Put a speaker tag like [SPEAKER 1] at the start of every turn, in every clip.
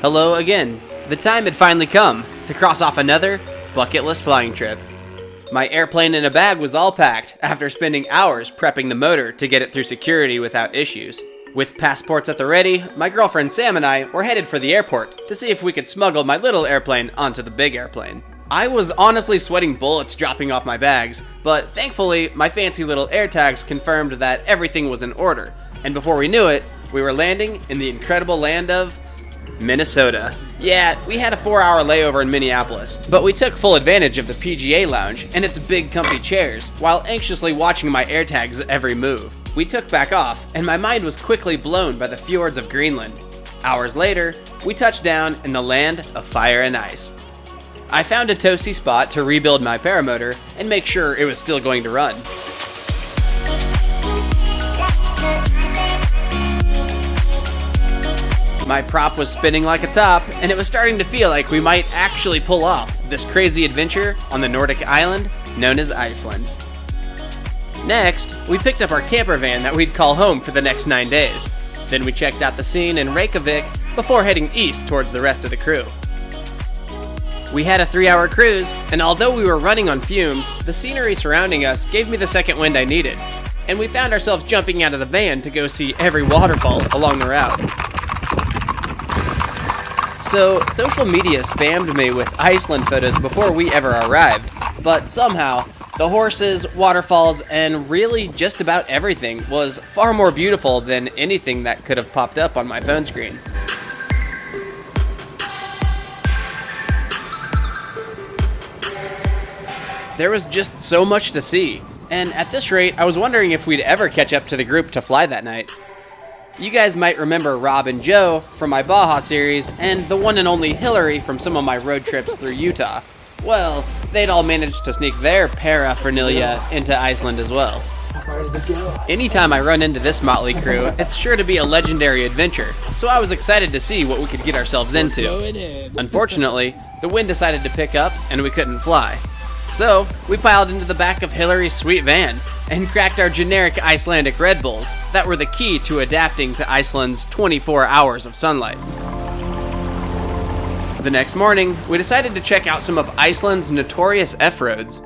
[SPEAKER 1] Hello again. The time had finally come to cross off another bucket list flying trip. My airplane in a bag was all packed after spending hours prepping the motor to get it through security without issues. With passports at the ready, my girlfriend Sam and I were headed for the airport to see if we could smuggle my little airplane onto the big airplane. I was honestly sweating bullets dropping off my bags, but thankfully my fancy little AirTags confirmed that everything was in order, and before we knew it, we were landing in the incredible land of Minnesota. Yeah, we had a 4-hour layover in Minneapolis, but we took full advantage of the PGA lounge and its big comfy chairs while anxiously watching my AirTags' every move. We took back off, and my mind was quickly blown by the fjords of Greenland. Hours later, we touched down in the land of fire and ice. I found a toasty spot to rebuild my paramotor and make sure it was still going to run. My prop was spinning like a top, and it was starting to feel like we might actually pull off this crazy adventure on the Nordic island known as Iceland. Next, we picked up our camper van that we'd call home for the next 9 days. Then we checked out the scene in Reykjavik before heading east towards the rest of the crew. We had a 3-hour cruise, and although we were running on fumes, the scenery surrounding us gave me the second wind I needed, and we found ourselves jumping out of the van to go see every waterfall along the route. So, social media spammed me with Iceland photos before we ever arrived, but somehow, the horses, waterfalls, and really just about everything was far more beautiful than anything that could have popped up on my phone screen. There was just so much to see, and at this rate, I was wondering if we'd ever catch up to the group to fly that night. You guys might remember Rob and Joe from my Baja series, and the one and only Hillary from some of my road trips through Utah. Well, they'd all managed to sneak their paraphernalia into Iceland as well. Anytime I run into this motley crew, it's sure to be a legendary adventure, so I was excited to see what we could get ourselves into. Unfortunately, the wind decided to pick up and we couldn't fly. So, we piled into the back of Hillary's sweet van and cracked our generic Icelandic Red Bulls that were the key to adapting to Iceland's 24 hours of sunlight. The next morning, we decided to check out some of Iceland's notorious F-roads.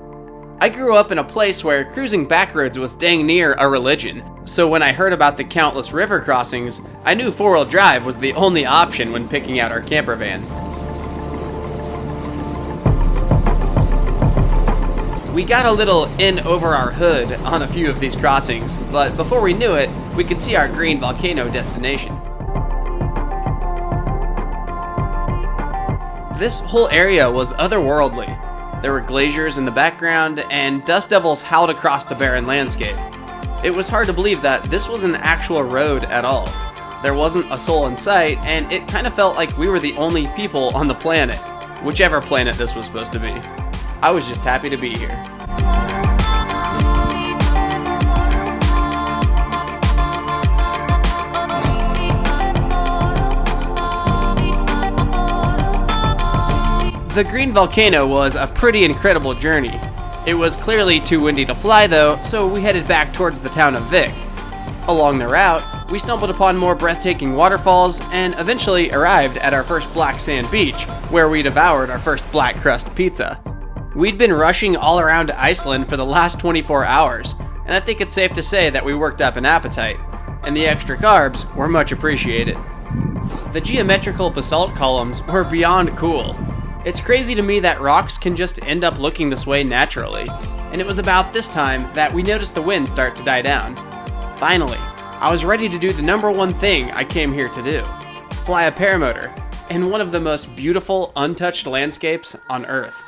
[SPEAKER 1] I grew up in a place where cruising backroads was dang near a religion, so when I heard about the countless river crossings, I knew 4-wheel drive was the only option when picking out our camper van. We got a little in over our hood on a few of these crossings, but before we knew it, we could see our green volcano destination. This whole area was otherworldly. There were glaciers in the background, and dust devils howled across the barren landscape. It was hard to believe that this was an actual road at all. There wasn't a soul in sight, and it kind of felt like we were the only people on the planet, whichever planet this was supposed to be. I was just happy to be here. The green volcano was a pretty incredible journey. It was clearly too windy to fly though, so we headed back towards the town of Vik. Along the route, we stumbled upon more breathtaking waterfalls and eventually arrived at our first black sand beach, where we devoured our first black crust pizza. We'd been rushing all around Iceland for the last 24 hours, and I think it's safe to say that we worked up an appetite, and the extra carbs were much appreciated. The geometrical basalt columns were beyond cool. It's crazy to me that rocks can just end up looking this way naturally, and it was about this time that we noticed the wind start to die down. Finally, I was ready to do the number one thing I came here to do: fly a paramotor in one of the most beautiful, untouched landscapes on Earth.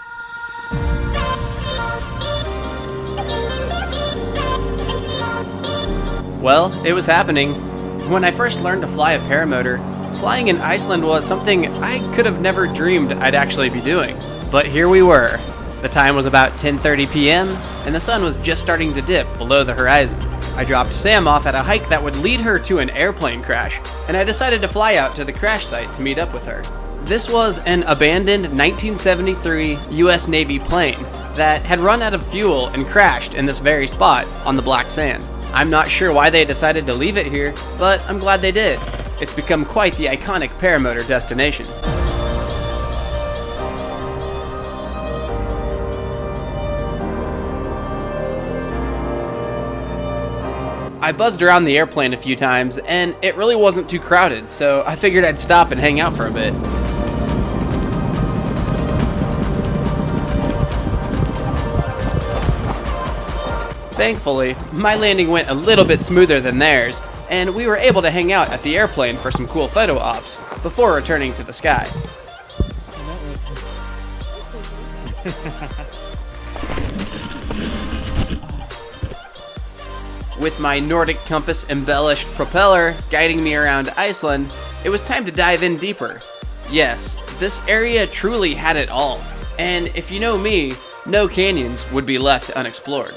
[SPEAKER 1] Well, it was happening. When I first learned to fly a paramotor, flying in Iceland was something I could have never dreamed I'd actually be doing. But here we were. The time was about 10:30 p.m., and the sun was just starting to dip below the horizon. I dropped Sam off at a hike that would lead her to an airplane crash, and I decided to fly out to the crash site to meet up with her. This was an abandoned 1973 US Navy plane that had run out of fuel and crashed in this very spot on the black sand. I'm not sure why they decided to leave it here, but I'm glad they did. It's become quite the iconic paramotor destination. I buzzed around the airplane a few times, and it really wasn't too crowded, so I figured I'd stop and hang out for a bit. Thankfully, my landing went a little bit smoother than theirs, and we were able to hang out at the airplane for some cool photo ops before returning to the sky. With my Nordic compass embellished propeller guiding me around Iceland, it was time to dive in deeper. Yes, this area truly had it all, and if you know me, no canyons would be left unexplored.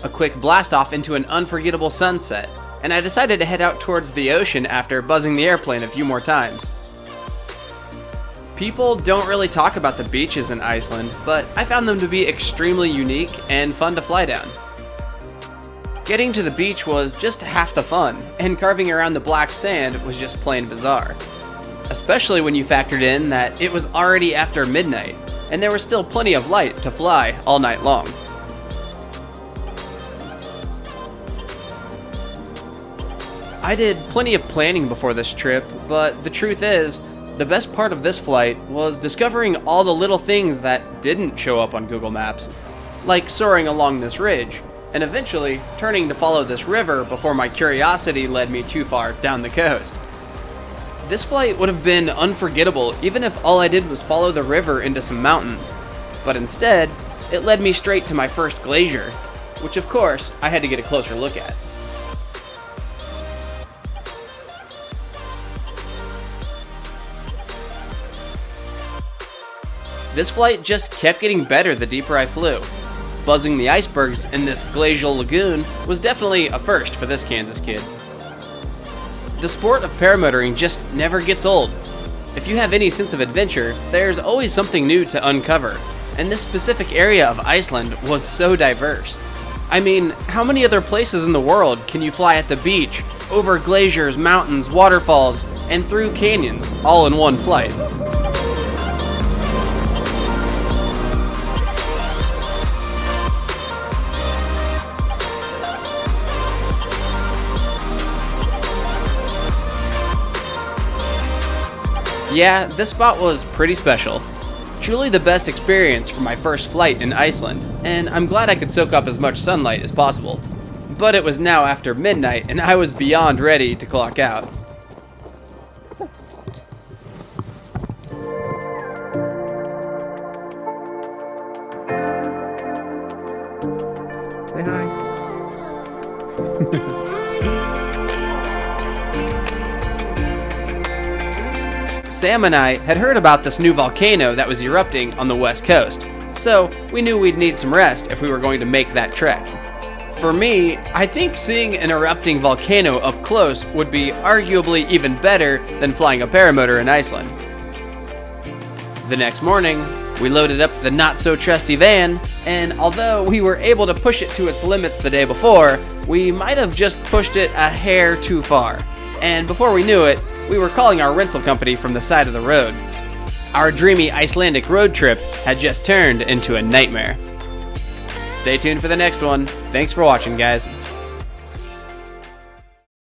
[SPEAKER 1] A quick blast off into an unforgettable sunset, and I decided to head out towards the ocean after buzzing the airplane a few more times. People don't really talk about the beaches in Iceland, but I found them to be extremely unique and fun to fly down. Getting to the beach was just half the fun, and carving around the black sand was just plain bizarre. Especially when you factored in that it was already after midnight, and there was still plenty of light to fly all night long. I did plenty of planning before this trip, but the truth is, the best part of this flight was discovering all the little things that didn't show up on Google Maps, like soaring along this ridge, and eventually turning to follow this river before my curiosity led me too far down the coast. This flight would have been unforgettable even if all I did was follow the river into some mountains, but instead, it led me straight to my first glacier, which of course I had to get a closer look at. This flight just kept getting better the deeper I flew. Buzzing the icebergs in this glacial lagoon was definitely a first for this Kansas kid. The sport of paramotoring just never gets old. If you have any sense of adventure, there's always something new to uncover, and this specific area of Iceland was so diverse. I mean, how many other places in the world can you fly at the beach, over glaciers, mountains, waterfalls, and through canyons, all in one flight? Yeah, this spot was pretty special. Truly the best experience for my first flight in Iceland, and I'm glad I could soak up as much sunlight as possible. But it was now after midnight, and I was beyond ready to clock out.
[SPEAKER 2] Say hi.
[SPEAKER 1] Sam and I had heard about this new volcano that was erupting on the west coast, so we knew we'd need some rest if we were going to make that trek. For me, I think seeing an erupting volcano up close would be arguably even better than flying a paramotor in Iceland. The next morning, we loaded up the not-so-trusty van, and although we were able to push it to its limits the day before, we might have just pushed it a hair too far. And before we knew it, we were calling our rental company from the side of the road. Our dreamy Icelandic road trip had just turned into a nightmare. Stay tuned for the next one. Thanks for watching, guys.